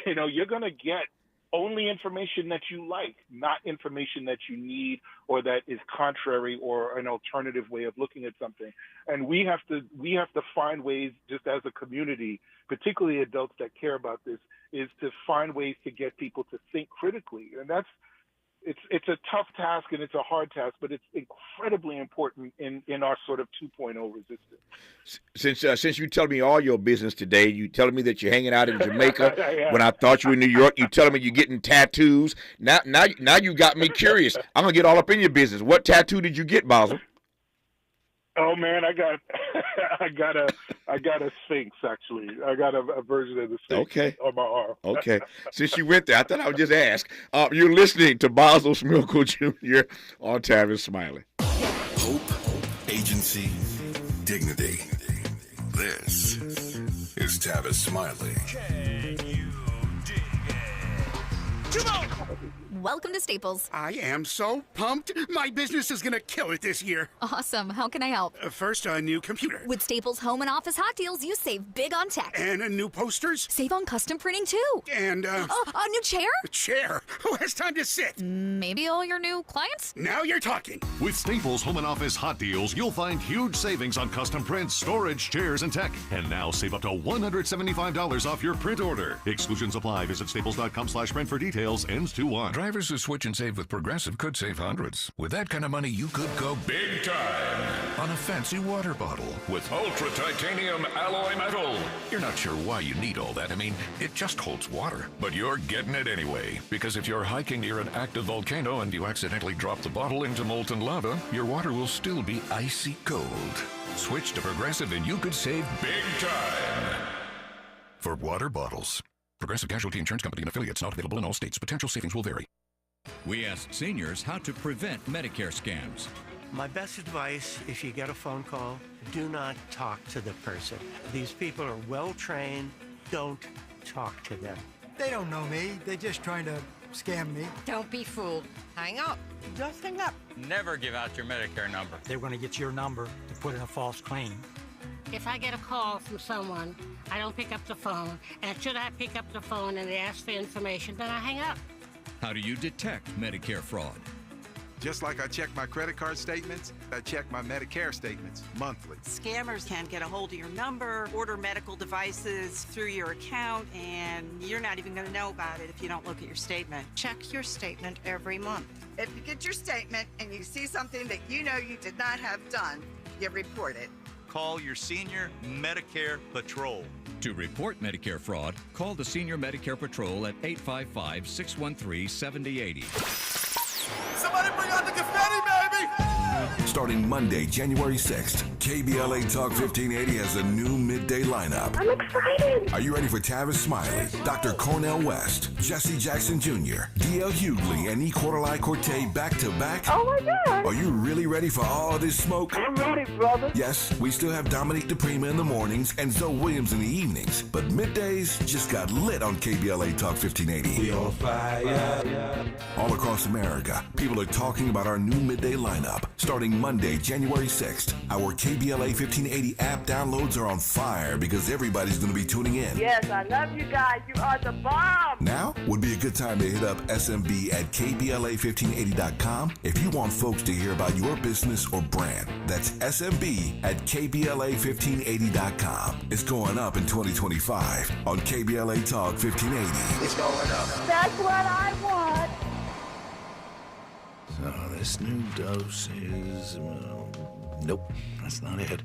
you're going to get only information that you like, not information that you need or that is contrary or an alternative way of looking at something. And we have to find ways, just as a community, particularly adults that care about this, is to find ways to get people to think critically. And it's a tough task and it's a hard task, but it's incredibly important in our sort of 2.0 resistance. Since you telling me all your business today, you telling me that you're hanging out in Jamaica when I thought you were in New York. You telling me you're getting tattoos. Now you got me curious. I'm gonna get all up in your business. What tattoo did you get, Basil? Oh man, I got I got a Sphinx actually. I got a version of the Sphinx on my arm. Okay. Since you went there, I thought I would just ask. You're listening to Basil Smilko Jr. on Tavis Smiley. Hope, agency, dignity. This is Tavis Smiley. Welcome to Staples. I am so pumped. My business is going to kill it this year. Awesome. How can I help? First, a new computer. With Staples Home and Office Hot Deals, you save big on tech. And new posters. Save on custom printing, too. And, a new chair? A chair? Who has time to sit? Maybe all your new clients? Now you're talking. With Staples Home and Office Hot Deals, you'll find huge savings on custom prints, storage, chairs, and tech. And now save up to $175 off your print order. Exclusions apply. Visit staples.com/print for details. Ends 2/1. Drivers who switch and save with Progressive could save hundreds. With that kind of money, you could go big time on a fancy water bottle with ultra titanium alloy metal. You're not sure why you need all that. I mean, it just holds water, but you're getting it anyway. Because if you're hiking near an active volcano and you accidentally drop the bottle into molten lava, your water will still be icy cold. Switch to Progressive and you could save big time. For water bottles. Progressive Casualty Insurance Company and affiliates, not available in all states. Potential savings will vary. We asked seniors how to prevent Medicare scams. My best advice, if you get a phone call, do not talk to the person. These people are well trained. Don't talk to them. They don't know me. They're just trying to scam me. Don't be fooled. Hang up. Just hang up. Never give out your Medicare number. They're going to get your number to put in a false claim. If I get a call from someone, I don't pick up the phone. And should I pick up the phone and they ask for information, then I hang up. How do you detect Medicare fraud? Just like I check my credit card statements, I check my Medicare statements monthly. Scammers can get a hold of your number, order medical devices through your account, and you're not even going to know about it if you don't look at your statement. Check your statement every month. If you get your statement and you see something that you know you did not have done, you report it. Call your senior Medicare Patrol. To report Medicare fraud, call the Senior Medicare Patrol at 855-613-7080. Somebody bring out the confetti, baby! Starting Monday, January 6th, KBLA Talk 1580 has a new midday lineup. I'm excited. Are you ready for Tavis Smiley, Dr. Cornell West, Jesse Jackson Jr., D.L. Hughley, and E. Quarterly Corte back-to-back? Oh, my God. Are you really ready for all this smoke? I'm ready, brother. Yes, we still have Dominique DePrima in the mornings and Zoe Williams in the evenings, but middays just got lit on KBLA Talk 1580. We on fire. All across America, people are talking about our new midday lineup. Starting Monday, January 6th, our KBLA 1580 app downloads are on fire because everybody's going to be tuning in. Yes, I love you guys. You are the bomb. Now would be a good time to hit up SMB at KBLA1580.com if you want folks to hear about your business or brand. That's SMB at KBLA1580.com. It's going up in 2025 on KBLA Talk 1580. It's going up. That's what I want. So this new dose is, nope, that's not it.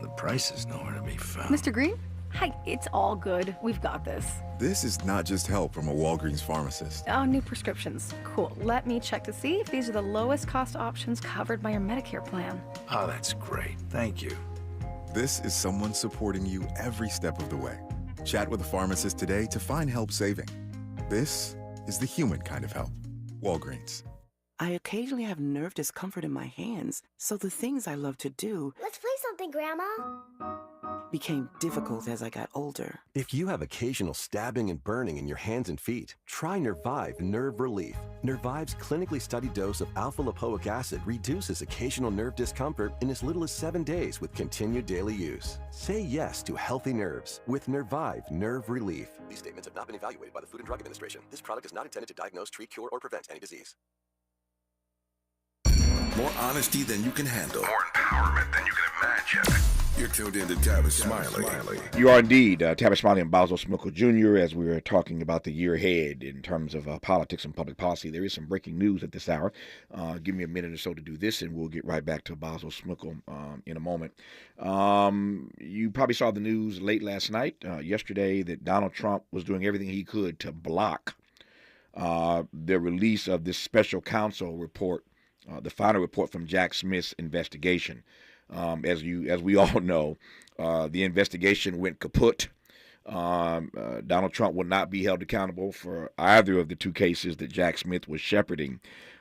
The price is nowhere to be found. Mr. Green? Hi, it's all good. We've got this. This is not just help from a Walgreens pharmacist. Oh, new prescriptions. Cool. Let me check to see if these are the lowest cost options covered by your Medicare plan. Oh, that's great. Thank you. This is someone supporting you every step of the way. Chat with a pharmacist today to find help saving. This is the human kind of help. Walgreens. I occasionally have nerve discomfort in my hands, so the things I love to do... Let's play something, Grandma. became difficult as I got older. If you have occasional stabbing and burning in your hands and feet, try Nervive Nerve Relief. Nervive's clinically studied dose of alpha-lipoic acid reduces occasional nerve discomfort in as little as 7 days with continued daily use. Say yes to healthy nerves with Nervive Nerve Relief. These statements have not been evaluated by the Food and Drug Administration. This product is not intended to diagnose, treat, cure, or prevent any disease. More honesty than you can handle. More empowerment than you can imagine. You're tuned in to Tavis Smiley. You are indeed Tavis Smiley and Basil Smiley Jr. as we are talking about the year ahead in terms of politics and public policy. There is some breaking news at this hour. Give me a minute or so to do this, and we'll get right back to Basil Smiley in a moment. You probably saw the news late last night, yesterday, that Donald Trump was doing everything he could to block the release of this special counsel report, the final report from Jack Smith's investigation. As we all know, the investigation went kaput. Donald Trump will not be held accountable for either of the two cases that Jack Smith was shepherding.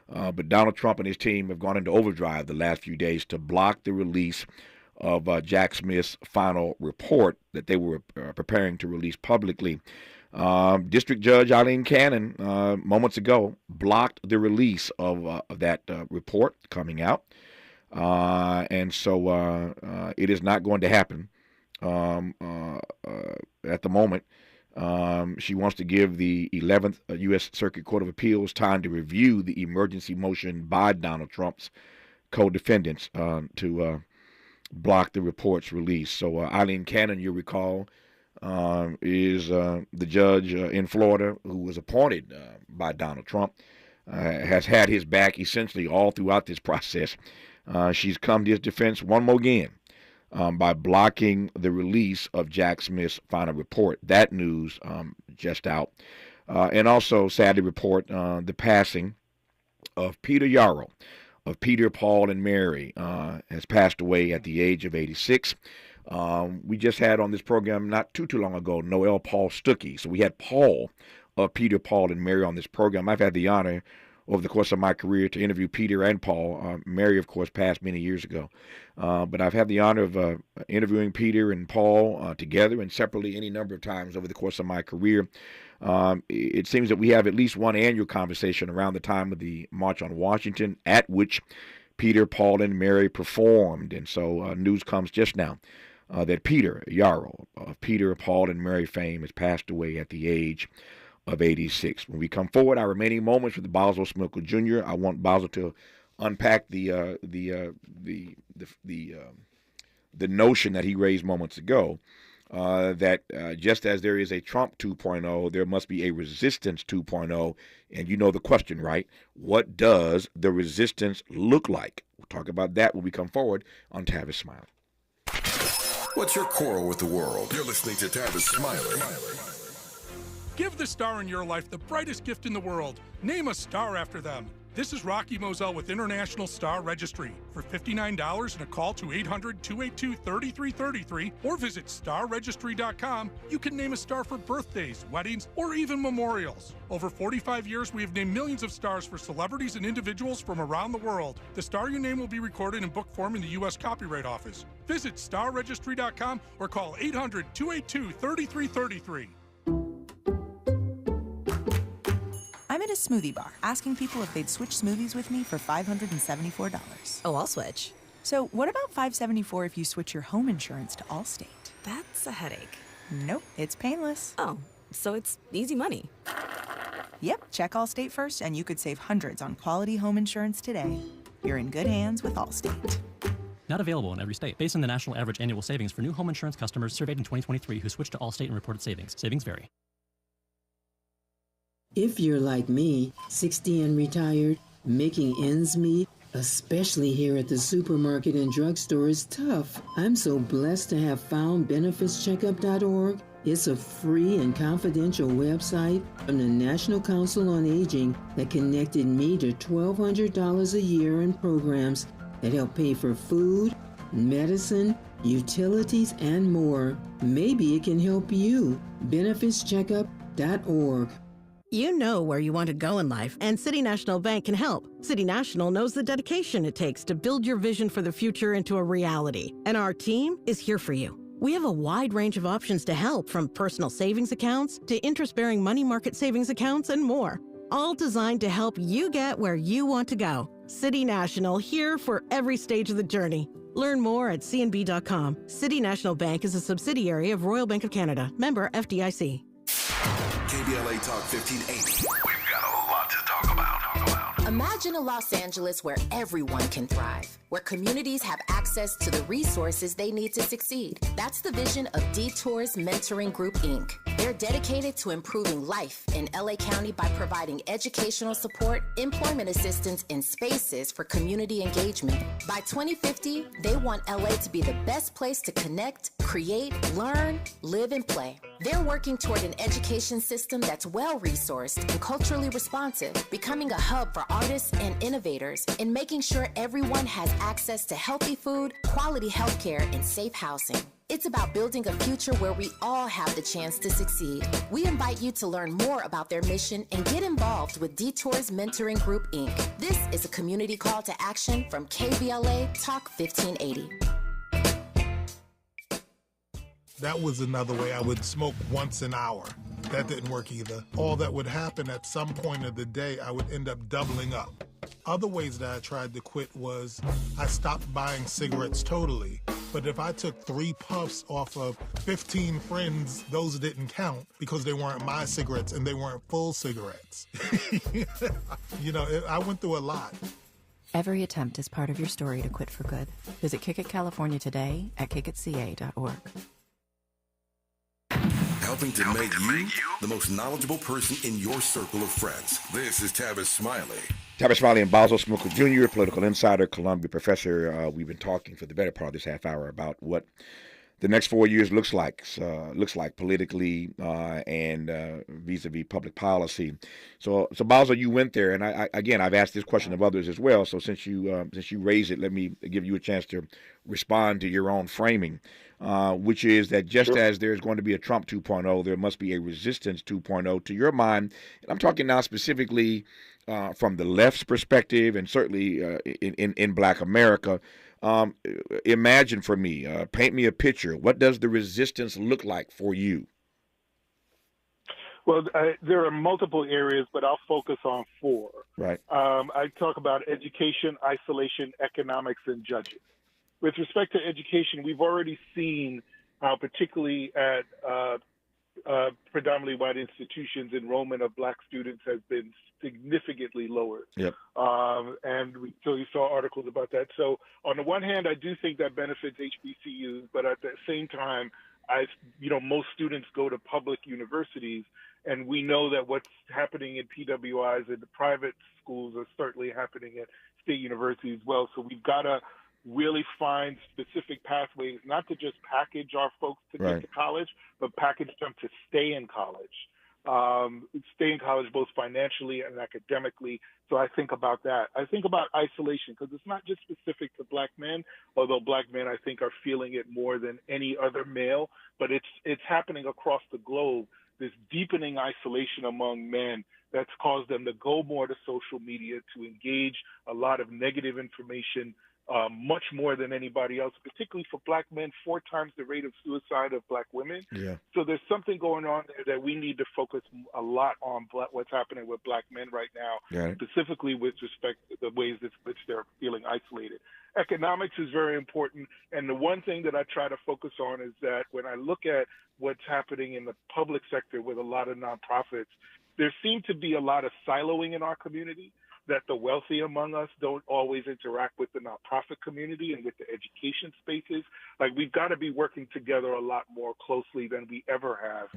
But Donald Trump and his team have gone into overdrive the last few days to block the release of Jack Smith's final report that they were preparing to release publicly. District Judge Eileen Cannon, moments ago, blocked the release of that report coming out. And so it is not going to happen at the moment. She wants to give the 11th U.S. Circuit Court of Appeals time to review the emergency motion by Donald Trump's co-defendants to block the report's release. So Eileen Cannon, you recall, is the judge in Florida who was appointed by Donald Trump, has had his back essentially all throughout this process. She's come to his defense one more again by blocking the release of Jack Smith's final report. That news just out. And also, sadly, report the passing of Peter Yarrow, of Peter, Paul, and Mary, has passed away at the age of 86. We just had on this program not too long ago Noel Paul Stuckey. So we had Paul of Peter, Paul, and Mary on this program. I've had the honor over the course of my career to interview Peter and Paul. Mary, of course, passed many years ago. But I've had the honor of interviewing Peter and Paul together and separately any number of times over the course of my career. It seems that we have at least one annual conversation around the time of the March on Washington at which Peter, Paul, and Mary performed. And so news comes just now that Peter Yarrow of Peter, Paul, and Mary fame has passed away at the age of 86. When we come forward, our remaining moments with Basil Smiley Jr., I want Basil to unpack the notion that he raised moments ago, that just as there is a Trump 2.0, there must be a resistance 2.0. And you know the question, right? What does the resistance look like? We'll talk about that when we come forward on Tavis Smiley. What's your quarrel with the world? You're listening to Tavis Smiley. Give the star in your life the brightest gift in the world. Name a star after them. This is Rocky Moselle with International Star Registry. For $59 and a call to 800-282-3333 or visit starregistry.com, you can name a star for birthdays, weddings, or even memorials. Over 45 years, we have named millions of stars for celebrities and individuals from around the world. The star you name will be recorded in book form in the U.S. Copyright Office. Visit starregistry.com or call 800-282-3333. I'm at a smoothie bar asking people if they'd switch smoothies with me for $574. Oh, I'll switch. So what about $574 if you switch your home insurance to Allstate? That's a headache. Nope, it's painless. Oh, so it's easy money. Yep, check Allstate first and you could save hundreds on quality home insurance today. You're in good hands with Allstate. Not available in every state. Based on the national average annual savings for new home insurance customers surveyed in 2023 who switched to Allstate and reported savings. Savings vary. If you're like me, 60 and retired, making ends meet, especially here at the supermarket and drugstore, is tough. I'm so blessed to have found benefitscheckup.org. It's a free and confidential website from the National Council on Aging that connected me to $1,200 a year in programs that help pay for food, medicine, utilities, and more. Maybe it can help you. benefitscheckup.org. You know where you want to go in life, and City National Bank can help. City National knows the dedication it takes to build your vision for the future into a reality, and our team is here for you. We have a wide range of options to help, from personal savings accounts to interest-bearing money market savings accounts and more, all designed to help you get where you want to go. City National, here for every stage of the journey. Learn more at cnb.com. City National Bank is a subsidiary of Royal Bank of Canada. Member FDIC. KBLA Talk 1580. We've got a lot to talk about. Imagine a Los Angeles where everyone can thrive, where communities have access to the resources they need to succeed. That's the vision of Detours Mentoring Group, Inc. They're dedicated to improving life in LA County by providing educational support, employment assistance, and spaces for community engagement. By 2050, they want LA to be the best place to connect, create, learn, live, and play. They're working toward an education system that's well-resourced and culturally responsive, becoming a hub for artists and innovators, and making sure everyone has access to healthy food, quality healthcare, and safe housing. It's about building a future where we all have the chance to succeed. We invite you to learn more about their mission and get involved with Detours Mentoring Group, Inc. This is a community call to action from KBLA Talk 1580. That was another way. I would smoke once an hour. That didn't work either. All that would happen at some point of the day, I would end up doubling up. Other ways that I tried to quit was I stopped buying cigarettes totally. But if I took 3 puffs off of 15 friends, those didn't count because they weren't my cigarettes and they weren't full cigarettes. I went through a lot. Every attempt is part of your story to quit for good. Visit Kick It California today at kickitca.org. Helping to make you the most knowledgeable person in your circle of friends. This is Tavis Smiley. Tavis Smiley and Basil Smoker Jr., political insider, Columbia professor. We've been talking for the better part of this half hour about what the next 4 years looks like politically and vis-a-vis public policy. So Basil, you went there, and I've asked this question of others as well. So since you raised it, let me give you a chance to respond to your own framing, which is that just as there's going to be a Trump 2.0, there must be a resistance 2.0 to your mind. And I'm talking now specifically from the left's perspective, and certainly in Black America. Imagine for me, paint me a picture. What does the resistance look like for you? Well, there are multiple areas, but I'll focus on 4. Right. I talk about education, isolation, economics, and judges. With respect to education, we've already seen how, particularly at predominantly white institutions, enrollment of Black students has been significantly lowered. Yep. And you saw articles about that. So on the one hand, I do think that benefits HBCUs, but at the same time, most students go to public universities, and we know that what's happening in PWIs and the private schools are certainly happening at state universities as well. So we've got to really find specific pathways, not to just package our folks to get to college, but package them to stay in college. Stay in college both financially and academically. So I think about that. I think about isolation, because it's not just specific to Black men, although Black men, I think, are feeling it more than any other male, but it's happening across the globe, this deepening isolation among men that's caused them to go more to social media, to engage a lot of negative information, much more than anybody else, particularly for Black men, 4 times the rate of suicide of Black women. Yeah. So there's something going on there that we need to focus a lot on what's happening with Black men right now, specifically with respect to the ways in which they're feeling isolated. Economics is very important. And the one thing that I try to focus on is that when I look at what's happening in the public sector with a lot of nonprofits, there seems to be a lot of siloing in our community, that the wealthy among us don't always interact with the nonprofit community and with the education spaces. Like, we've got to be working together a lot more closely than we ever have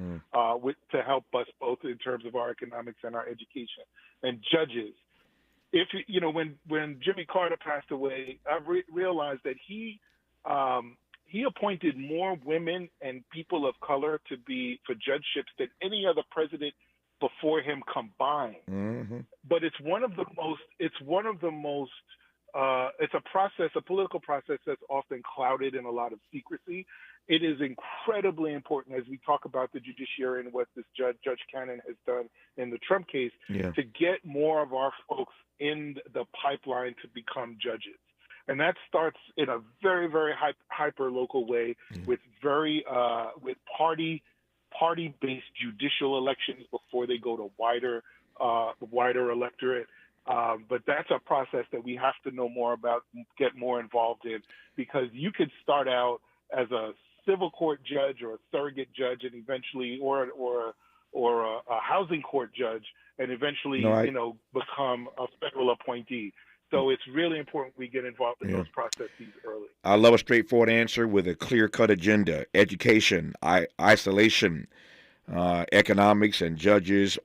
to help us both in terms of our economics and our education. And judges, when Jimmy Carter passed away, I realized that he appointed more women and people of color for judgeships than any other president before him combined. Mm-hmm. But it's a political process that's often clouded in a lot of secrecy. It is incredibly important as we talk about the judiciary and what this Judge Cannon has done in the Trump case to get more of our folks in the pipeline to become judges. And that starts in a very, very hyper local way with with party-based judicial elections before they go to wider electorate. But that's a process that we have to know more about, get more involved in, because you could start out as a civil court judge or a surrogate judge, and eventually, or a housing court judge, and eventually, become a federal appointee. So it's really important we get involved in those processes early. I love a straightforward answer with a clear-cut agenda: education, isolation, economics, and judges.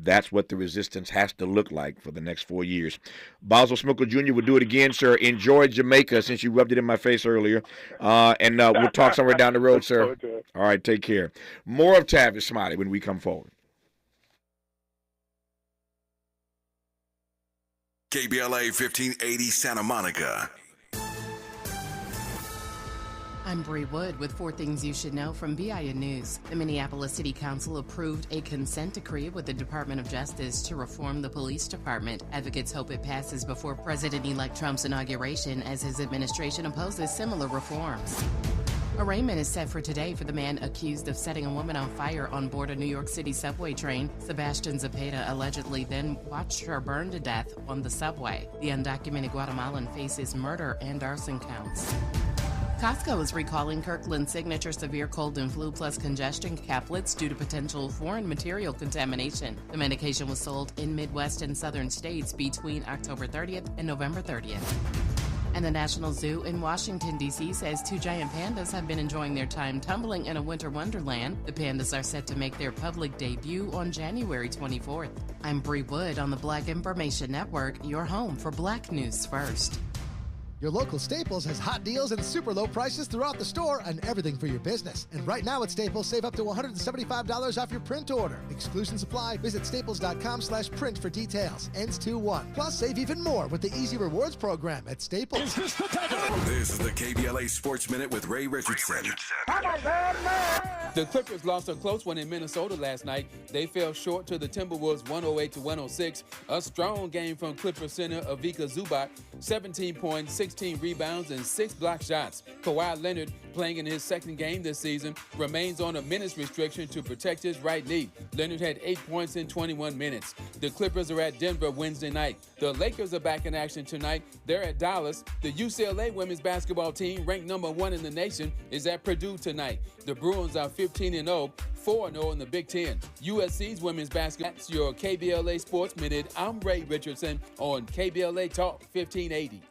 That's what the resistance has to look like for the next 4 years. Boswell Smoker Jr. will do it again, sir. Enjoy Jamaica, since you rubbed it in my face earlier. And we'll talk somewhere down the road, sir. All right, take care. More of Tavis Smiley when we come forward. KBLA 1580 Santa Monica. I'm Bree Wood with 4 things you should know from BIA News. The Minneapolis City Council approved a consent decree with the Department of Justice to reform the police department. Advocates hope it passes before President-elect Trump's inauguration, as his administration opposes similar reforms. Arraignment is set for today for the man accused of setting a woman on fire on board a New York City subway train. Sebastian Zepeda allegedly then watched her burn to death on the subway. The undocumented Guatemalan faces murder and arson counts. Costco is recalling Kirkland Signature Severe Cold and Flu Plus Congestion Caplets due to potential foreign material contamination. The medication was sold in Midwest and Southern states between October 30th and November 30th. And the National Zoo in Washington, D.C. says 2 giant pandas have been enjoying their time tumbling in a winter wonderland. The pandas are set to make their public debut on January 24th. I'm Bree Wood on the Black Information Network, your home for Black News First. Your local Staples has hot deals and super low prices throughout the store on everything for your business. And right now at Staples, save up to $175 off your print order. Exclusions apply. Visit staples.com/print for details. Ends 2/1. Plus, save even more with the Easy Rewards program at Staples. This is the KBLA Sports Minute with Ray Richardson. The Clippers lost a close one in Minnesota last night. They fell short to the Timberwolves 108-106. A strong game from Clippers center Ivica Zubac, 17 points, 16 rebounds, and 6 block shots. Kawhi Leonard, playing in his second game this season, remains on a minutes restriction to protect his right knee. Leonard had 8 points in 21 minutes. The Clippers are at Denver Wednesday night. The Lakers are back in action tonight. They're at Dallas. The UCLA women's basketball team, ranked number 1 in the nation, is at Purdue tonight. The Bruins are 15-0, 4-0 in the Big Ten. USC's women's basketball. That's your KBLA Sports Minute. I'm Ray Richardson on KBLA Talk 1580.